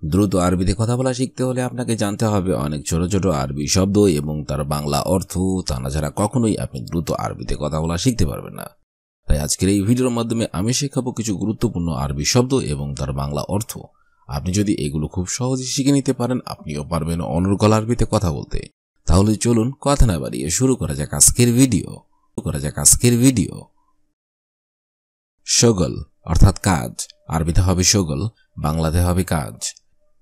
দ্রুত আরবিতে কথা বলা শিখতে হলে আপনাকে জানতে হবে অনেক ছোট ছোট আরবি শব্দ এবং তার বাংলা অর্থ। তা না ছাড়া কখনোই আপনি দ্রুত আরবিতে কথা বলা শিখতে পারবেন না। তাই আজকের এই ভিডিওর মাধ্যমে আমি শেখাবো কিছু গুরুত্বপূর্ণ আরবি শব্দ এবং তার বাংলা অর্থ। আপনি যদি এগুলো খুব সহজে শিখে নিতে পারেন, আপনিও পারবেন অনর্গল আরবিতে কথা বলতে। তাহলে চলুন কথা না বাড়িয়ে শুরু করা যাক আজকের ভিডিও। শগল অর্থাৎ কাজ, আরবিতে হবে শগল, বাংলাতে হবে কাজ।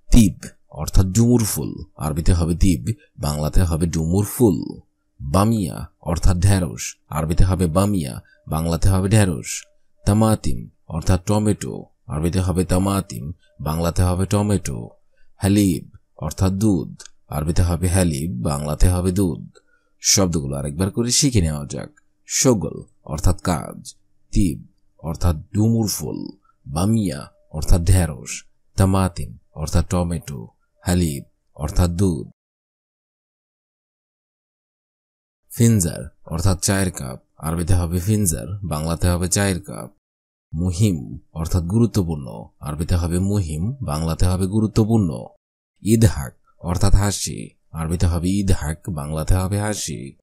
তিব অর্থাৎ ডুমুর ফুল, আরবিতে হবে তিব, বাংলাতে হবে ডুমুর ফুল। বামিয়া অর্থাৎ ঢেঁড়স, আরবিতে হবে বামিয়া, বাংলাতে হবে ঢেঁড়স। তামাতিম অর্থাৎ টমেটো, আরবিতে হবে তামাতিম, বাংলাতে হবে টমেটো। হালিব অর্থাৎ দুধ, আরবিতে হবে হালিব, বাংলাতে হবে দুধ। শব্দগুলো আরেকবার করে শিখে নেওয়া যাক। শগল অর্থাৎ কাজ, তিব অর্থাৎ ডুমুর ফুল, বামিয়া অর্থাৎ ঢেঁড়স, তামাতিম অর্থাৎ টমেটো, হালিব অর্থাৎ দুধ। ফিনজার অর্থাৎ চায়ের কাপ, আরবিতে হবে ফিনজার, বাংলাতে হবে চায়ের কাপ। মুহিম অর্থাৎ গুরুত্বপূর্ণ, আরবিতে হবে মুহিম, বাংলাতে হবে গুরুত্বপূর্ণ। ইদহাক অর্থাৎ হাসি, আরবিতে হবে ইদহাক, বাংলাতে হবে হাসি।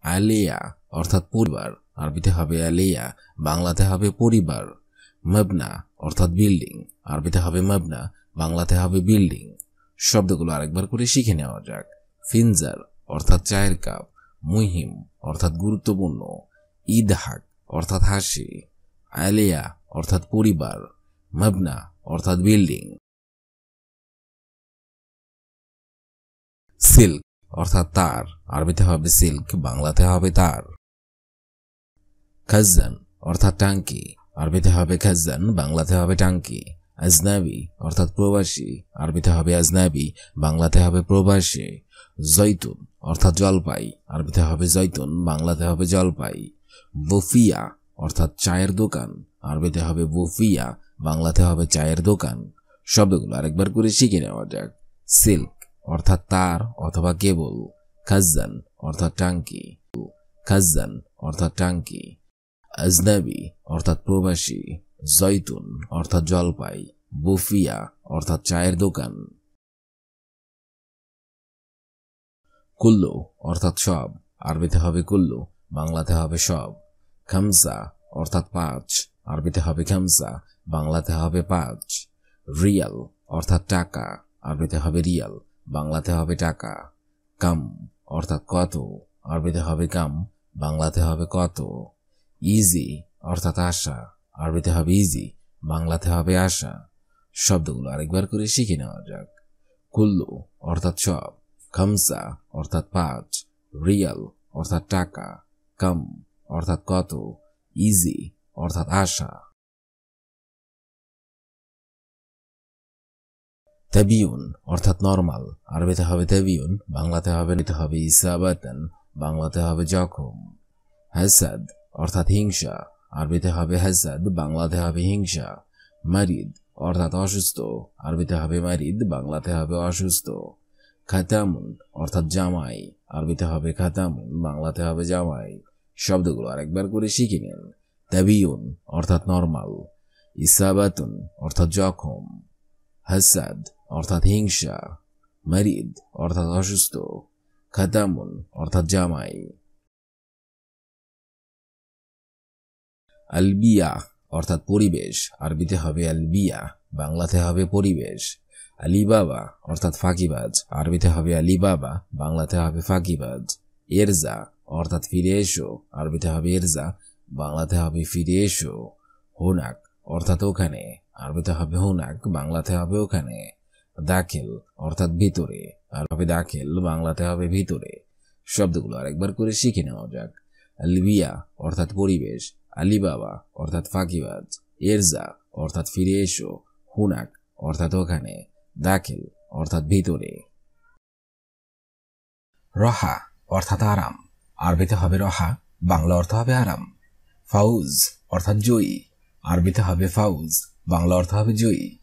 আলিয়া অর্থাৎ পরিবার, আরবিতে হবে আলিয়া, বাংলাতে হবে পরিবার। মবনা অর্থাৎ বিল্ডিং, আরবিতে হবে মবনা, বাংলাতে হবে বিল্ডিং। শব্দগুলো আরেকবার করে শিখে নেওয়া যাক। ফিনজার অর্থাৎ চায়ের কাপ, মুহিম অর্থাৎ গুরুত্বপূর্ণ, ইদহাক অর্থাৎ হাসি, আলিয়া অর্থাৎ পরিবার, মবনা অর্থাৎ বিল্ডিং। সিল্ক অর্থাৎ তার, আরবিতে হবে সিল্ক, বাংলাতে হবে তার। খাজান অর্থাৎ টাঙ্কি, আরবিতে হবে খাজান, বাংলাতে হবে টাঙ্কি। আজনাবি অর্থাৎ প্রবাসী, আরবিতে হবে আজনাবি, বাংলাতে হবে প্রবাসী। জৈতুন অর্থাৎ জলপাই, আরবিতে হবে জৈতুন, বাংলাতে হবে জলপাই। বুফিয়া অর্থাৎ চায়ের দোকান, আরবিতে হবে বুফিয়া, বাংলাতে হবে চায়ের দোকান। শব্দগুলো আরেকবার করে শিখে নেওয়া যাক। সিল্ক অর্থাৎ তার অথবা কেবল, খাজান অর্থাৎ টাঙ্কি, খাজান অর্থাৎ টাঙ্কি। আজনাবি অর্থাৎ প্রবাসী, জৈতুন অর্থাৎ জলপাই, বুফিয়া অর্থাৎ চায়ের দোকান। কুল্লু অর্থাৎ সব, আরবিতে হবে কুল্লু, বাংলাতে হবে সব। খামসা অর্থাৎ পাঁচ, আরবিতে হবে খামসা, বাংলাতে হবে পাঁচ। রিয়াল অর্থাৎ টাকা, আরবিতে হবে রিয়াল, বাংলাতে হবে টাকা। কাম অর্থাৎ কত, আরবিতে হবে কাম, বাংলাতে হবে কত। ইজি অর্থাৎ আশা, আরবিতে হবে ইজি, বাংলাতে হবে আশা। শব্দগুলো আরেকবার করে শিখে নেওয়া যাক। কুল্লু অর্থাৎ সব, খামসা অর্থাৎ পাঁচ, রিয়াল অর্থাৎ টাকা, কাম অর্থাৎ কত, ইজি অর্থাৎ আশা। তাবিউন অর্থাৎ নরমাল, আরবিতে হবে তাবিউন, বাংলাতে হবে ইসাবাতান, বাংলাতে হবে জখম। হাসাদ অর্থাৎ হিংসা, আরবিতে হবে হাসাদ, বাংলাতে হবে হিংসা। মারিদ অর্থাৎ অসুস্থ, আরবিতে হবে মারিদ, বাংলাতে হবে অসুস্থ। খাতামুন অর্থাৎ জামাই, আরবিতে হবে খাতামুন, বাংলাতে হবে জামাই। শব্দগুলো আরেকবার করে শিখে নিন। তাবিউন অর্থাৎ নরমাল, ইসাবাতুন অর্থাৎ জখম, হাসাদ অর্থাৎ হিংসা, মারিদ অর্থাৎ অসুস্থ, খাতামুন অর্থাৎ জামাই। আলবিয়া অর্থাৎ পরিবেশ, আরবিতে হবে আলবিয়া, বাংলাতে হবে পরিবেশ। আলিবাবা অর্থাৎ ফাঁকিবাজ, আরবিতে হবে আলিবাবা, বাংলাতে হবে ফাঁকিবাজ। এরজা অর্থাৎ ফিরে এসো, আরবিতে হবে এরজা, বাংলাতে হবে ফিরে এসো। হুনাক অর্থাৎ ওখানে, আরবিতে হবে হুনাক, বাংলাতে হবে ওখানে। দাখিল অর্থাৎ ভিতরে, আর হবে দাখিল, বাংলাতে হবে ভিতরে। শব্দগুলো আরেকবার করে শিখে নেওয়া যাক। আলবিয়া অর্থাৎ পরিবেশ, আলিবাবা অর্থাৎ ফাঁকিবাজ, এরজা অর্থাৎ ফিরে এসো, হুনাক অর্থাৎ ওখানে, দাখিল অর্থাৎ ভিতরে। রহা অর্থাৎ আরাম, আরবিতে হবে রহা, বাংলা অর্থ হবে আরাম। ফাউজ অর্থাৎ জয়ী, আরবিতে হবে ফাউজ, বাংলা অর্থ হবে জয়ী।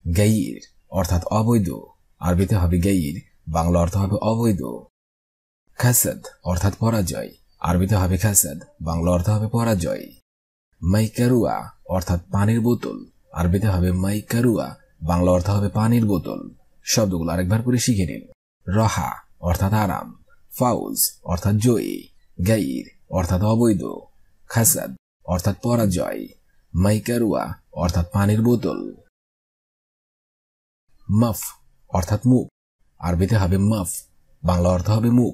গাইর অর্থাৎ অবৈধ, আরবিতে হবে গাইর, বাংলা অর্থ হবে অবৈধ। খাসাদ অর্থাৎ পরাজয়, আরবিতে হবে খাসাদ, বাংলা অর্থ হবে পরাজয়। মাইকারুয়া অর্থাৎ পানির বোতল, আরবিতে হবে মাইকারুয়া, বাংলা অর্থ হবে পানির বোতল। শব্দগুলো আরেকবার করে শিখে নিন। রহা অর্থাৎ আরাম, ফাউজ অর্থাৎ জয়ী, গাইর অর্থাৎ অবৈধ, খাসাদ অর্থাৎ পরাজয়, মাইকারুয়া অর্থাৎ পানির বোতল। মফ অর্থাৎ মুখ, আরবিতে হবে মফ, বাংলা অর্থ হবে মুখ।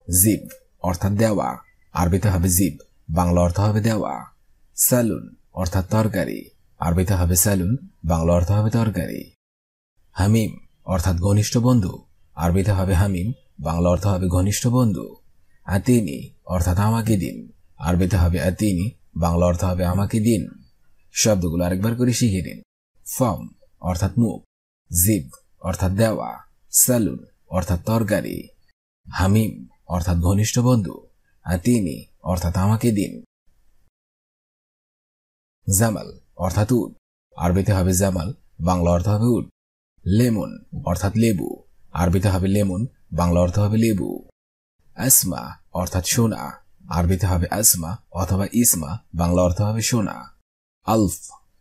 জিব অর্থাৎ দেওয়া, আরবিতে হবে জিব, বাংলা অর্থ হবে দেওয়া। সালুন অর্থাৎ তরকারি, আরবিতে হবে সালুন, বাংলা অর্থ হবে তরকারি। হামিম অর্থাৎ ঘনিষ্ঠ বন্ধু, আরবিতে হবে হামিম, বাংলা অর্থ হবে ঘনিষ্ঠ বন্ধু। আতিনি অর্থাৎ আমাকে দিন, আরবিতে হবে আতিনি, বাংলা অর্থ হবে আমাকে দিন। শব্দগুলো আরেকবার করে শিখে নিন। ফম অর্থাৎ মুখ, জিব অর্থাৎ দেওয়া, সালুন অর্থাৎ তরকারি, হামিম অর্থাৎ ঘনিষ্ঠ বন্ধু, আতিনি অর্থাৎ আমাকে দিন। জামাল অর্থাৎ উট, আরবিতে হবে জামাল, বাংলা অর্থ হবে উট। লেমন অর্থাৎ লেবু, আরবিতে হবে লেমন, বাংলা অর্থ হবে লেবু। আসমা অর্থাৎ সোনা, আরবিতে হবে আসমা অথবা ইসমা, বাংলা অর্থ হবে সোনা। আলফ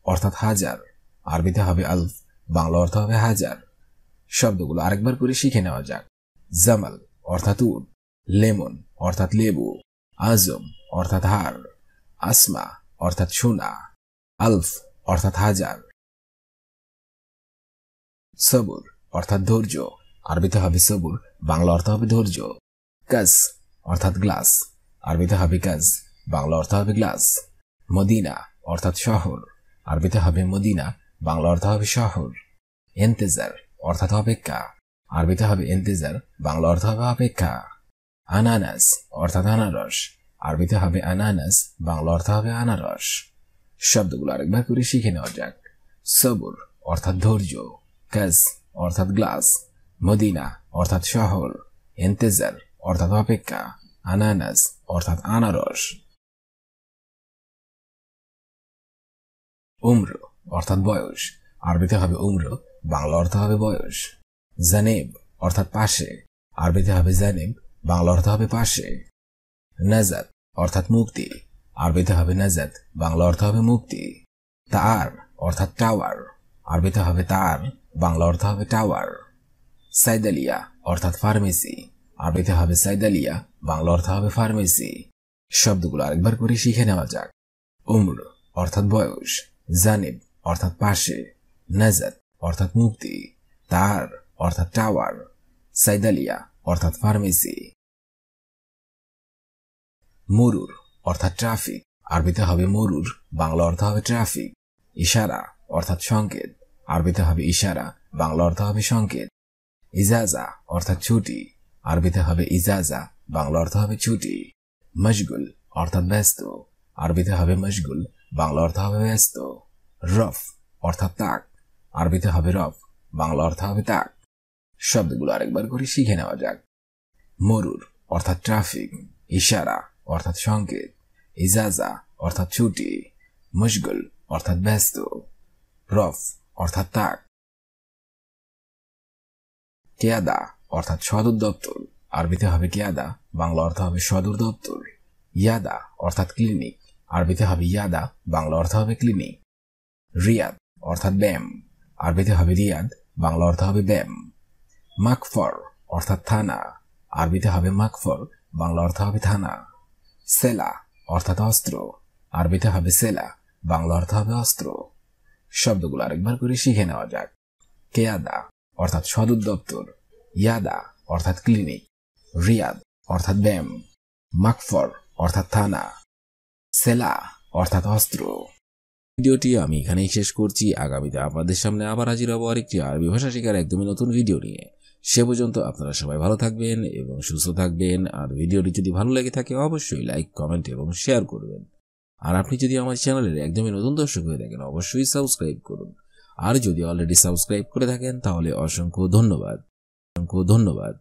অর্থাৎ হাজার, আরবিতে হবে আলফ, বাংলা অর্থ হবে হাজার। শব্দগুলো আরেকবার করে শিখে নেওয়া যাক। জামাল অর্থাৎ উট, লেমন অর্থাৎ লেবু, আজম অর্থাৎ হার, আসমা অর্থাৎ সোনা, আলফ অর্থাৎ হাজার। সবুর অর্থাৎ ধৈর্য, আরবিতে হবে সবুর, বাংলা অর্থ হবে ধৈর্য। কাজ অর্থাৎ গ্লাস, আরবিতে হবে কাজ, বাংলা অর্থ হবে গ্লাস। মদিনা অর্থাৎ শহর, আরবিতে হবে মদিনা, বাংলা অর্থ হবে শহর। ইন্তেজার অর্থাৎ অপেক্ষা, আরবিতে হবে ইন্তেজার, বাংলা অর্থ হবে অপেক্ষা। আনানাস অর্থাৎ আনারস, আরবিতে হবে আনানাস, বাংলা অর্থ হবে আনারস। শব্দগুলো আরেকবার করে শিখে নেওয়া যাক। সবুর অর্থাৎ ধৈর্য, কাজ অর্থাৎ গ্লাস, মদিনা অর্থাৎ শহর, ইন্তেজার অর্থাৎ অপেক্ষা, আনানাস অর্থাৎ আনারস। উম্র অর্থাৎ বয়স, আরবিতে হবে উম্র, বাংলা অর্থ হবে বয়স। জানেব অর্থাৎ পাশে, আরবিতে হবে জানেব, বাংলা অর্থ হবে পাশে। নাজাত অর্থাৎ মুক্তি, আরবিতে হবে নাজাত, বাংলা অর্থ হবে মুক্তি। তার অর্থাৎ টাওয়ার, আরবিতে হবে তার, বাংলা অর্থ হবে টাওয়ার। সাইদালিয়া অর্থাৎ ফার্মেসি, আরবিতে হবে সাইদালিয়া, বাংলা অর্থ হবে ফার্মেসি। শব্দগুলো আরেকবার করে শিখে নেওয়া যাক। উম্র অর্থাৎ বয়স, জানিব অর্থাৎ পাশে, নাজাত অর্থাৎ মুক্তি, তার অর্থাৎ টাওয়ার, সাইদালিয়া অর্থাৎ ফার্মেসি। মরুর অর্থাৎ ট্রাফিক, আরবিতে হবে মরুর, বাংলা অর্থ হবে ট্রাফিক। ইশারা অর্থাৎ সংকেত, আরবিতে হবে ইশারা, বাংলা অর্থ হবে সংকেত। ইজাজা অর্থাৎ ছুটি, আরবিতে হবে ইজাজা, বাংলা অর্থ হবে ছুটি। মশগুল অর্থাৎ ব্যস্ত, আরবিতে হবে মশগুল, বাংলা অর্থ হবে ব্যস্ত। রফ অর্থাৎ তাক, আরবিতে হবে রফ, বাংলা অর্থ হবে তাক। শব্দগুলো আরেকবার করে শিখে নেওয়া যাক। মরুর অর্থাৎ ট্রাফিক, ইশারা অর্থাৎ সংকেত, ইজাজা অর্থাৎ ছুটি, মশগুল অর্থাৎ ব্যস্ত, রফ অর্থাৎ তাক। কেয়াদা অর্থাৎ সদর দপ্তর, আরবিতে হবে কেয়াদা, বাংলা অর্থ হবে সদর দপ্তর। ইয়াদা অর্থাৎ ক্লিনিক, আরবিতে হবে ইয়াদা, বাংলা অর্থ হবে ক্লিনিক। রিয়াদ অর্থাৎ ব্যায়াম, আরবিতে হবে রিয়াদ, বাংলা অর্থ হবে ব্যায়াম। মাকফর অর্থাৎ থানা, আরবিতে হবে মাকফর, বাংলা অর্থ হবে থানা। সেলা অর্থাৎ অস্ত্র, আরবিতে হবে সেলা, বাংলা অর্থ হবে অস্ত্র। শব্দগুলো আরেকবার করে শিখে নেওয়া যাক। কেয়াদা অর্থাৎ সদর দপ্তর, ইয়াদা অর্থাৎ ক্লিনিক, রিয়াদ অর্থাৎ ব্যায়াম, মাকফর অর্থাৎ থানা, সেলা অর্থাৎ অস্ত্র। ভিডিওটি আমি এখানেই শেষ করছি। আগামীতে আপনাদের সামনে আবার হাজির হব আরেকটি আরবি ভাষা শেখার একদমই নতুন ভিডিও নিয়ে। সে পর্যন্ত আপনারা সবাই ভালো থাকবেন এবং সুস্থ থাকবেন। আর ভিডিওটি যদি ভালো লেগে থাকে অবশ্যই লাইক, কমেন্ট এবং শেয়ার করবেন। আর আপনি যদি আমার চ্যানেলের একদমই নতুন দর্শক হয়ে থাকেন অবশ্যই সাবস্ক্রাইব করুন। আর যদি অলরেডি সাবস্ক্রাইব করে থাকেন তাহলে অসংখ্য ধন্যবাদ।